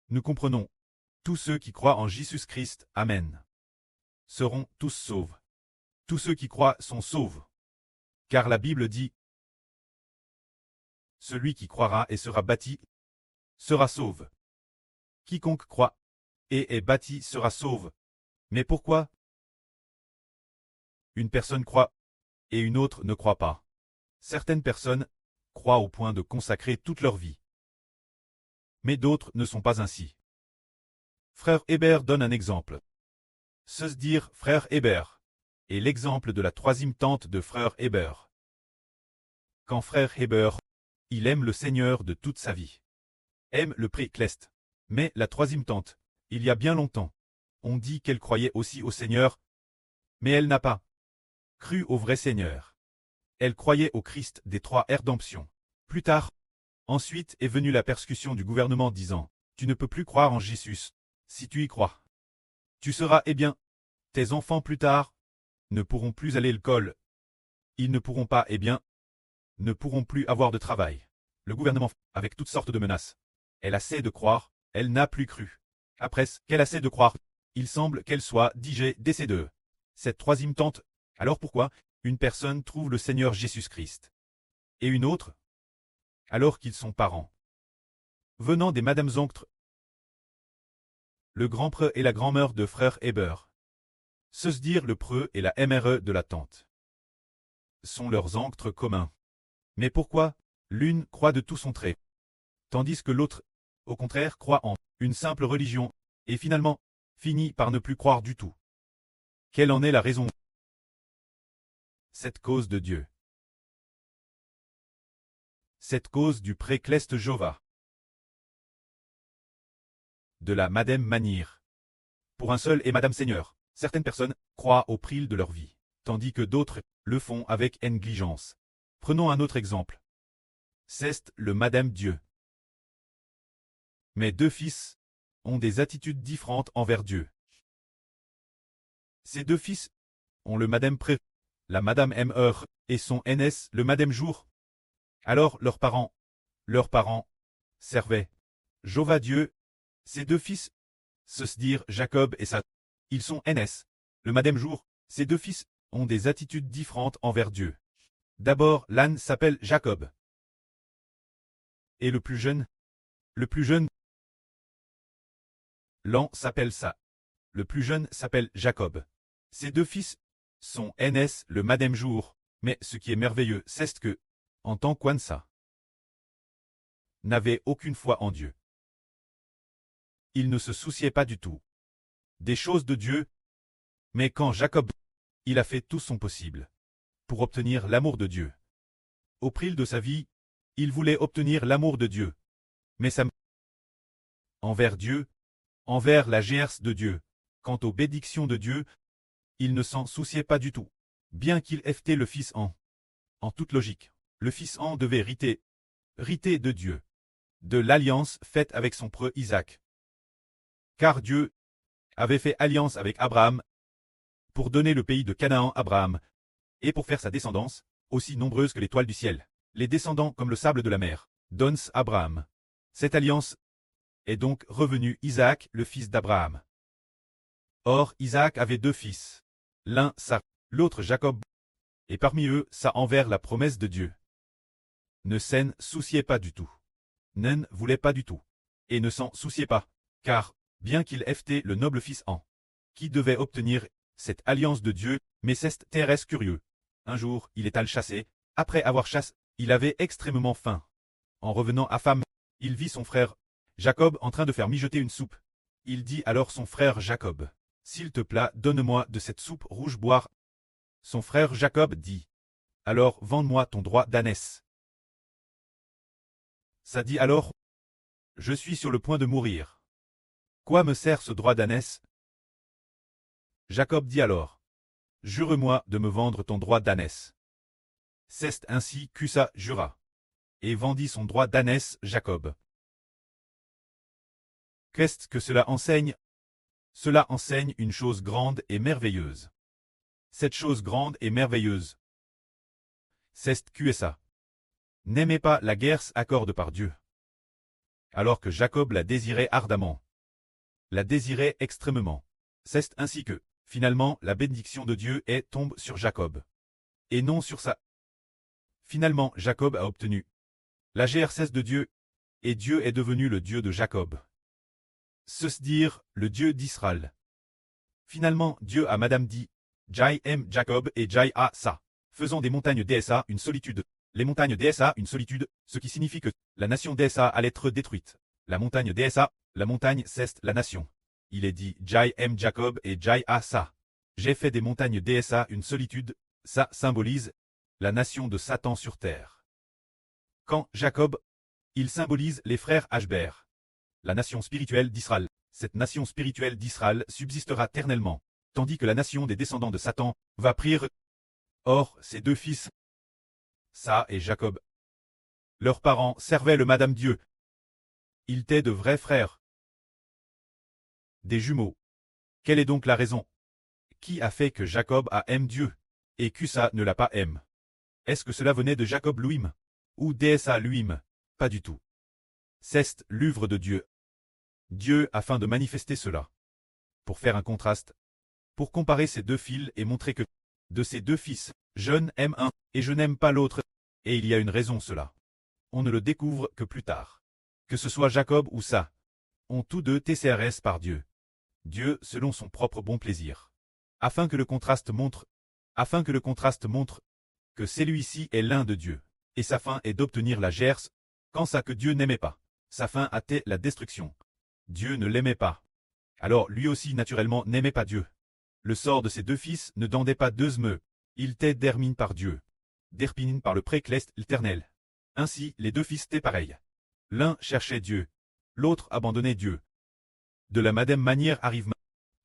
Nous comprenons. Tous ceux qui croient en Jésus-Christ, Amen, seront tous sauvés. Tous ceux qui croient sont sauvés. Car la Bible dit, celui qui croira et sera bâti sera sauvé. Quiconque croit et est bâti sera sauvé. Mais pourquoi une personne croit et une autre ne croit pas? Certaines personnes croient au point de consacrer toute leur vie. Mais d'autres ne sont pas ainsi. Frère Hébert donne un exemple. Se dire frère Hébert est l'exemple de la troisième tante de frère Hébert. Quand frère Hébert, il aime le Seigneur de toute sa vie. Aime le pré-cleste. Mais la troisième tante, il y a bien longtemps, on dit qu'elle croyait aussi au Seigneur, mais elle n'a pas cru au vrai Seigneur. Elle croyait au Christ des trois rédemptions. Plus tard, ensuite est venue la persécution du gouvernement disant, tu ne peux plus croire en Jésus, si tu y crois. Tu seras, eh bien, tes enfants plus tard ne pourront plus aller à l'école. Ils ne pourront pas, eh bien, ne pourront plus avoir de travail. Le gouvernement, avec toutes sortes de menaces. Elle a assez de croire, elle n'a plus cru. Après qu'elle a assez de croire, il semble qu'elle soit décédée. Cette troisième tante, alors pourquoi une personne trouve le Seigneur Jésus-Christ et une autre, alors qu'ils sont parents, venant des madames onctres, le grand-preux et la grand-mère de frère Hébert, se dire le preux et la MRE de la tante, sont leurs onctres communs. Mais pourquoi l'une croit de tout son trait, tandis que l'autre, au contraire, croit en une simple religion, et finalement, finit par ne plus croire du tout? Quelle en est la raison? Cette cause de Dieu. Cette cause du pré-cleste Jova. De la Madame Manière. Pour un seul et Madame Seigneur, certaines personnes croient au prix de leur vie, tandis que d'autres le font avec négligence. Prenons un autre exemple. C'est le Madame Dieu. Mes deux fils ont des attitudes différentes envers Dieu. Ces deux fils ont le Madame Pré, la Madame M.R. et son NS le Madame Jour. Alors leurs parents servaient Jova Dieu. Ces deux fils se dire Jacob et sa. Ils sont NS, le Madame Jour. Ces deux fils ont des attitudes différentes envers Dieu. D'abord, l'âne s'appelle Jacob. Et le plus jeune, l'an s'appelle ça. Le plus jeune s'appelle Jacob. Ces deux fils sont NS le Madame Jour, mais ce qui est merveilleux, c'est que, en tant qu'Ansa, n'avait aucune foi en Dieu. Il ne se souciait pas du tout des choses de Dieu, mais quand Jacob, il a fait tout son possible pour obtenir l'amour de Dieu. Au prix de sa vie, il voulait obtenir l'amour de Dieu, mais ça envers Dieu, envers la grâce de Dieu, quant aux bénédictions de Dieu, il ne s'en souciait pas du tout. Bien qu'il ait le Fils en toute logique, le Fils devait hériter de Dieu, de l'alliance faite avec son preux Isaac. Car Dieu avait fait alliance avec Abraham pour donner le pays de Canaan à Abraham, et pour faire sa descendance aussi nombreuse que l'étoile du ciel, les descendants comme le sable de la mer, donne Abraham. Cette alliance est donc revenue Isaac, le fils d'Abraham. Or Isaac avait deux fils, l'un Sarah, l'autre Jacob, et parmi eux ça envers la promesse de Dieu. Ne s'en souciait pas du tout. N'en voulait pas du tout. Et ne s'en souciait pas, car, bien qu'il ait le noble fils qui devait obtenir cette alliance de Dieu, mais c'est terrestre curieux. Un jour, il est allé chasser, après avoir chassé, il avait extrêmement faim. En revenant à femme, il vit son frère, Jacob, en train de faire mijoter une soupe. Il dit alors son frère Jacob, « S'il te plaît, donne-moi de cette soupe rouge boire. » Son frère Jacob dit, « Alors vends-moi ton droit d'ânesse. » Ça dit alors, « Je suis sur le point de mourir. Quoi me sert ce droit d'ânesse ?» Jacob dit alors, « Jure-moi de me vendre ton droit d'ânesse. » C'est ainsi qu'Usa jura, et vendit son droit d'ânesse Jacob. Qu'est-ce que cela enseigne? Cela enseigne une chose grande et merveilleuse. Cette chose grande et merveilleuse, c'est que ça. N'aimez pas la guerre accordée par Dieu. alors que Jacob la désirait ardemment. La désirait extrêmement. C'est ainsi que, finalement, la bénédiction de Dieu tombe sur Jacob. Et non sur sa. Finalement, Jacob a obtenu la GRCS de Dieu, et Dieu est devenu le Dieu de Jacob. Se dire, le Dieu d'Israël. Finalement, Dieu a Madame dit, Jai aime Jacob et Jai a ça. Faisant des montagnes DSA une solitude. Les montagnes DSA une solitude, ce qui signifie que la nation DSA allait être détruite. La montagne DSA, la montagne c'est la nation. Il est dit Jai aime Jacob et Jai a ça. J'ai fait des montagnes DSA une solitude, ça symbolise la nation de Satan sur terre. Quand Jacob, il symbolise les frères Ashbert. La nation spirituelle d'Israël. Cette nation spirituelle d'Israël subsistera éternellement, tandis que la nation des descendants de Satan va prier. Or, ces deux fils, Sa et Jacob, leurs parents servaient le Madame Dieu. Ils étaient de vrais frères. Des jumeaux. Quelle est donc la raison? Qui a fait que Jacob a aime Dieu, et qu'Usa ne l'a pas aime? Est-ce que cela venait de Jacob lui-même? Ou d'Esa lui-même? Pas du tout. C'est l'œuvre de Dieu. Dieu afin de manifester cela. Pour faire un contraste. Pour comparer ces deux fils et montrer que, de ces deux fils, je n'aime un, et je n'aime pas l'autre. Et il y a une raison cela. On ne le découvre que plus tard. Que ce soit Jacob ou Sa, ont tous deux TCRS par Dieu. Dieu selon son propre bon plaisir. Afin que le contraste montre que celui-ci est l'un de Dieu, et sa fin est d'obtenir la gerce, quand ça que Dieu n'aimait pas. Sa fin était la destruction. Dieu ne l'aimait pas. Alors lui aussi naturellement n'aimait pas Dieu. Le sort de ces deux fils ne dendait pas deux meux. Ils étaient dermine par Dieu. Derpine par le précleste éternel. Ainsi, les deux fils étaient pareils. L'un cherchait Dieu. L'autre abandonnait Dieu. De la madame manière arrive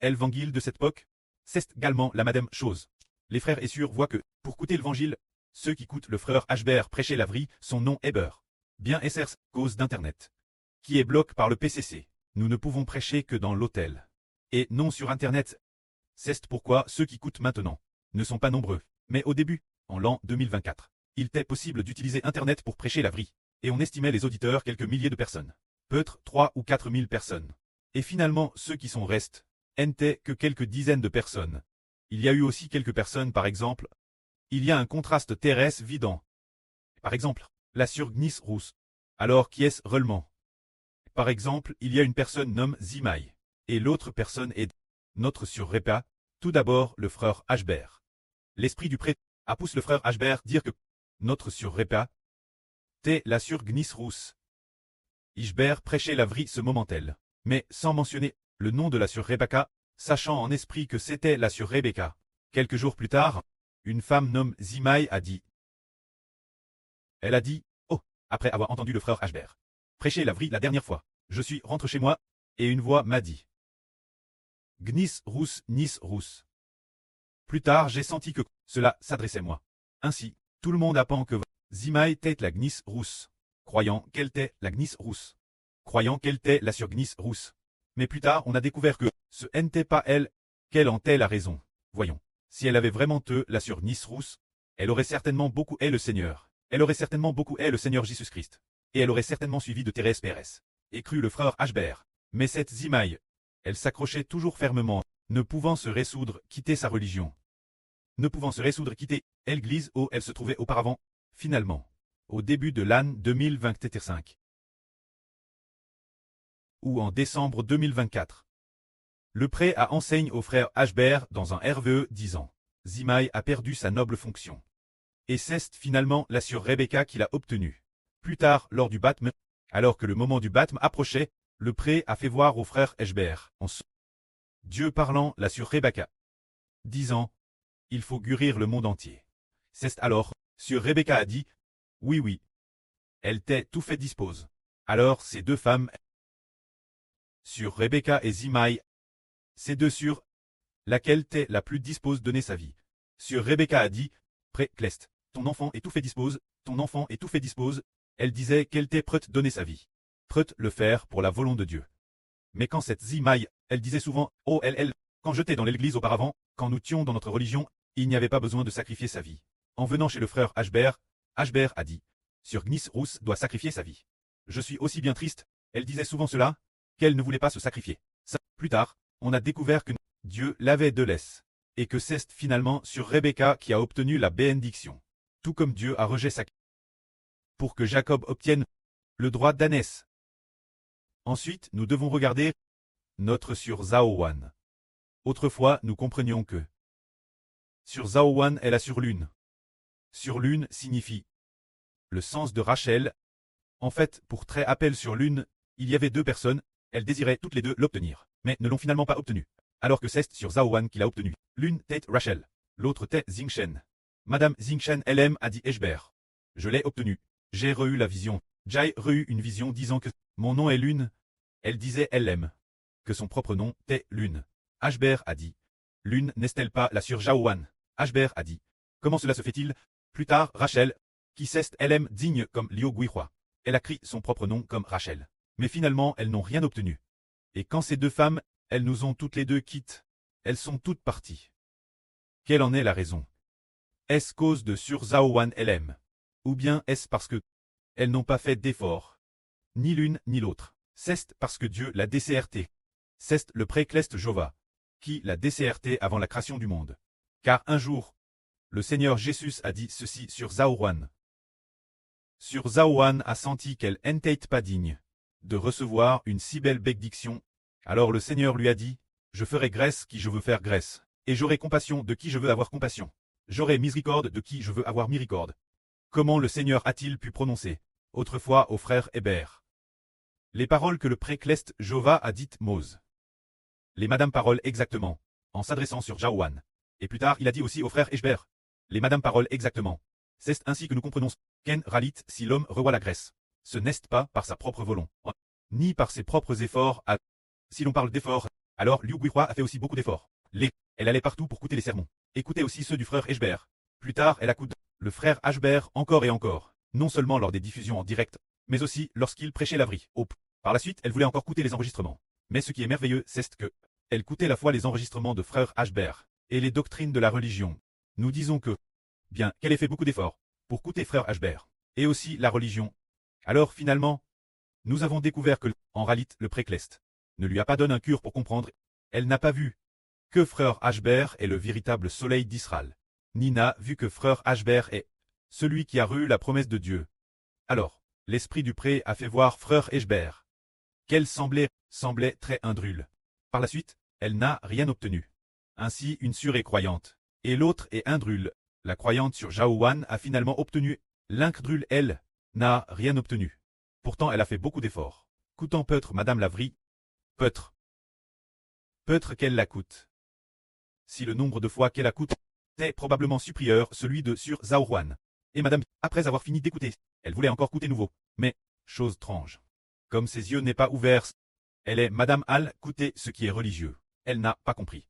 l'évangile de cette époque. C'est également la madame chose. Les frères et sœurs voient que, pour coûter l'évangile, ceux qui coûtent le frère Ashbert prêcher la vraie, son nom est Beurre. Bien SR, cause d'Internet. Qui est bloqué par le PCC. Nous ne pouvons prêcher que dans l'hôtel. Et non sur Internet. C'est pourquoi ceux qui coûtent maintenant ne sont pas nombreux. Mais au début, en l'an 2024, il était possible d'utiliser Internet pour prêcher la vraie. Et on estimait les auditeurs quelques milliers de personnes. Peut-être 3 ou 4 000 personnes. Et finalement, ceux qui sont restent, n'étaient que quelques dizaines de personnes. Il y a eu aussi quelques personnes par exemple. Il y a un contraste terrestre vidant. Par exemple, la surgnis rousse. Alors qui est-ce réellement? Par exemple, il y a une personne nommée Zimaï. Et l'autre personne est notre sur Répa. Tout d'abord, le frère Ashbert. L'esprit du prêtre a poussé le frère Ashbert dire que notre sur Répa t'es la surgnis rousse. Ishbert prêchait la vraie ce moment-elle, mais sans mentionner le nom de la sur Rebecca, sachant en esprit que c'était la sur Rebecca. Quelques jours plus tard, une femme nommée Zimaï a dit. Elle a dit, oh, après avoir entendu le frère Ashbert prêcher la vraie la dernière fois, je suis rentré chez moi, et une voix m'a dit. Gnis rousse, nis rousse. Plus tard j'ai senti que cela s'adressait moi. Ainsi, tout le monde apprend que Zimaï était la gnis rousse, croyant qu'elle était la gnis rousse, croyant qu'elle était la surgnis rousse. Mais plus tard on a découvert que ce n'était pas elle, qu'elle en était la raison. Voyons, si elle avait vraiment la surgnis rousse, elle aurait certainement beaucoup aimé le Seigneur. Elle aurait certainement beaucoup aimé le Seigneur Jésus-Christ. Et elle aurait certainement suivi de Thérèse Pérez. Et cru le frère Ashbert. Mais cette Zimaï, elle s'accrochait toujours fermement, ne pouvant se résoudre quitter sa religion. Ne pouvant se résoudre quitter l'église où elle se trouvait auparavant, finalement, au début de l'année 2025. Ou en décembre 2024. Le prêtre a enseigné au frère Ashbert dans un RVE disant, Zimaï a perdu sa noble fonction. Et c'est finalement la sœur Rebecca qui l'a obtenue. Plus tard, lors du baptême, alors que le moment du baptême approchait, le prêtre a fait voir au frère Ashbert, en Dieu parlant la sœur Rebecca, disant, il faut guérir le monde entier. C'est alors, sœur Rebecca a dit, oui oui. Elle t'est tout fait dispose. Alors ces deux femmes, sœur Rebecca et Zimaï, ces deux sœurs, laquelle t'est la plus dispose donner sa vie. Sœur Rebecca a dit, Précleste, ton enfant est tout fait dispose, ton enfant est tout fait dispose. Elle disait qu'elle t'est prête donner sa vie. Prête le faire pour la volonté de Dieu. Mais quand cette Zimaï, elle disait souvent, oh elle, quand j'étais dans l'église auparavant, quand nous étions dans notre religion, il n'y avait pas besoin de sacrifier sa vie. En venant chez le frère Ashbert, Ashbert a dit, sur Gnis Rousse doit sacrifier sa vie. Je suis aussi bien triste, Elle disait souvent cela, qu'elle ne voulait pas se sacrifier. Plus tard, on a découvert que Dieu l'avait de laisse, et que c'est finalement sur Rebecca qui a obtenu la bénédiction. Tout comme Dieu a rejeté sa pour que Jacob obtienne le droit d'ânesse. Ensuite, nous devons regarder notre sur Zaowan. Autrefois, nous comprenions que sur Zaowan est la surlune. Surlune signifie le sens de Rachel. En fait, pour très appel sur lune, il y avait deux personnes, elles désiraient toutes les deux l'obtenir, mais ne l'ont finalement pas obtenu. Alors que c'est sur Zaowan qu'il a obtenu. L'une tête Rachel, l'autre tête Zingshen. Madame Zingshen LM a dit Eshber. Je l'ai obtenu. J'ai reçu la vision. Jai reçu une vision disant que mon nom est Lune. Elle disait LM. Que son propre nom t'est Lune. Ashber a dit. Lune n'est-elle pas la sur Jaowan? Ashber a dit. Comment cela se fait-il? Plus tard, Rachel, qui s'est LM digne comme Liu Guihua. Elle a crié son propre nom comme Rachel. Mais finalement, elles n'ont rien obtenu. Et quand ces deux femmes, elles nous ont toutes les deux quittes, elles sont toutes parties. Quelle en est la raison? Est-ce cause de sur Zaowan LM? Ou bien est-ce parce que elles n'ont pas fait d'effort? Ni l'une ni l'autre. C'est parce que Dieu l'a DCRT. C'est le précleste Jova, qui l'a DCRT avant la création du monde. Car un jour, le Seigneur Jésus a dit ceci sur Zaowan. Sur Zaowan a senti qu'elle n'était pas digne de recevoir une si belle bénédiction. Alors le Seigneur lui a dit, je ferai grâce qui je veux faire grâce, et j'aurai compassion de qui je veux avoir compassion. J'aurai miséricorde de qui je veux avoir miséricorde. Comment le Seigneur a-t-il pu prononcer, autrefois au frère Hébert, les paroles que le précleste Jova a dites Mose? Les madame paroles exactement, en s'adressant sur Jaowan. Et plus tard il a dit aussi au frère Hébert, les madame paroles exactement. C'est ainsi que nous comprenons Ken Ralit si l'homme revoit la Grèce. Ce n'est pas par sa propre volonté, ni par ses propres efforts. Si l'on parle d'efforts, alors Liu Guihua a fait aussi beaucoup d'efforts. Elle allait partout pour écouter les sermons. Écoutez aussi ceux du frère Hébert. Plus tard elle écoute le frère Hébert encore et encore, non seulement lors des diffusions en direct, mais aussi lorsqu'il prêchait la vraie. Par la suite, elle voulait encore écouter les enregistrements. Mais ce qui est merveilleux, c'est que elle écoutait la fois les enregistrements de frère Hébert et les doctrines de la religion. Nous disons que, bien qu'elle ait fait beaucoup d'efforts pour écouter frère Hébert, et aussi la religion. Alors finalement, nous avons découvert que, en réalité, le précleste ne lui a pas donné un cure pour comprendre. Elle n'a pas vu que frère Hébert est le véritable soleil d'Israël. Ni n'a vu que frère Hébert est celui qui a reçu la promesse de Dieu. Alors, l'esprit du pré a fait voir frère Hébert qu'elle semblait très indrule. Par la suite, elle n'a rien obtenu. Ainsi, une sûre est croyante, et l'autre est indrule. La croyante sur Jaowan a finalement obtenu. L'incrédule, elle, n'a rien obtenu. Pourtant, elle a fait beaucoup d'efforts. Coûtant peut-être Madame Lavry. Peut-être qu'elle la coûte. Si le nombre de fois qu'elle la coûte est probablement supérieur celui de sur Zaowan. Et Madame, après avoir fini d'écouter, elle voulait encore coûter nouveau. Mais, chose étrange. Comme ses yeux n'est pas ouverts, elle est Madame Al coûter ce qui est religieux. Elle n'a pas compris.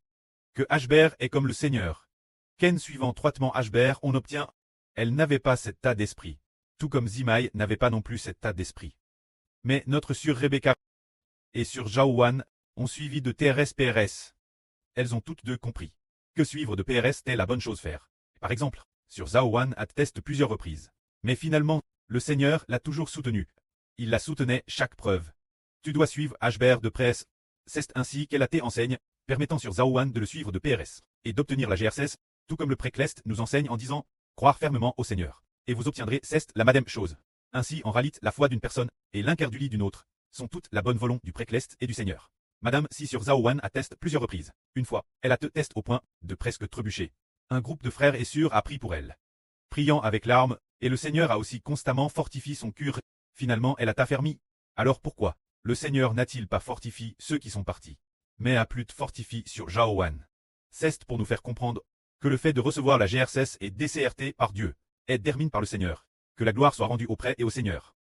Que Hébert est comme le Seigneur. Ken suivant étroitement Hébert on obtient. Elle n'avait pas cet tas d'esprit. Tout comme Zimaï n'avait pas non plus cet tas d'esprit. Mais notre sur Rebecca et sur Jaowan ont suivi de TRS-PRS. Elles ont toutes deux compris que suivre de PRS était la bonne chose faire. Par exemple, sur Zaowan atteste plusieurs reprises. Mais finalement, le Seigneur l'a toujours soutenu. Il la soutenait chaque preuve. Tu dois suivre Hébert de presse. C'est ainsi qu'elle a été enseigne, permettant sur Zaowan de le suivre de PRS et d'obtenir la GRCS, tout comme le précleste nous enseigne en disant croire fermement au Seigneur. Et vous obtiendrez c'est la même chose. Ainsi en réalité la foi d'une personne et l'incrédulité d'une autre sont toutes la bonne volonté du précleste et du Seigneur. Madame si sur Zaowan atteste plusieurs reprises. Une fois, elle a test au point de presque trébucher. Un groupe de frères et sœurs a prié pour elle. Priant avec larmes, et le Seigneur a aussi constamment fortifié son cœur. Finalement elle a affermi. Alors pourquoi le Seigneur n'a-t-il pas fortifié ceux qui sont partis, mais a plus fortifié sur Jaowan? C'est pour nous faire comprendre que le fait de recevoir la GRCS est DCRT par Dieu, est déterminé par le Seigneur. Que la gloire soit rendue auprès et au Seigneur.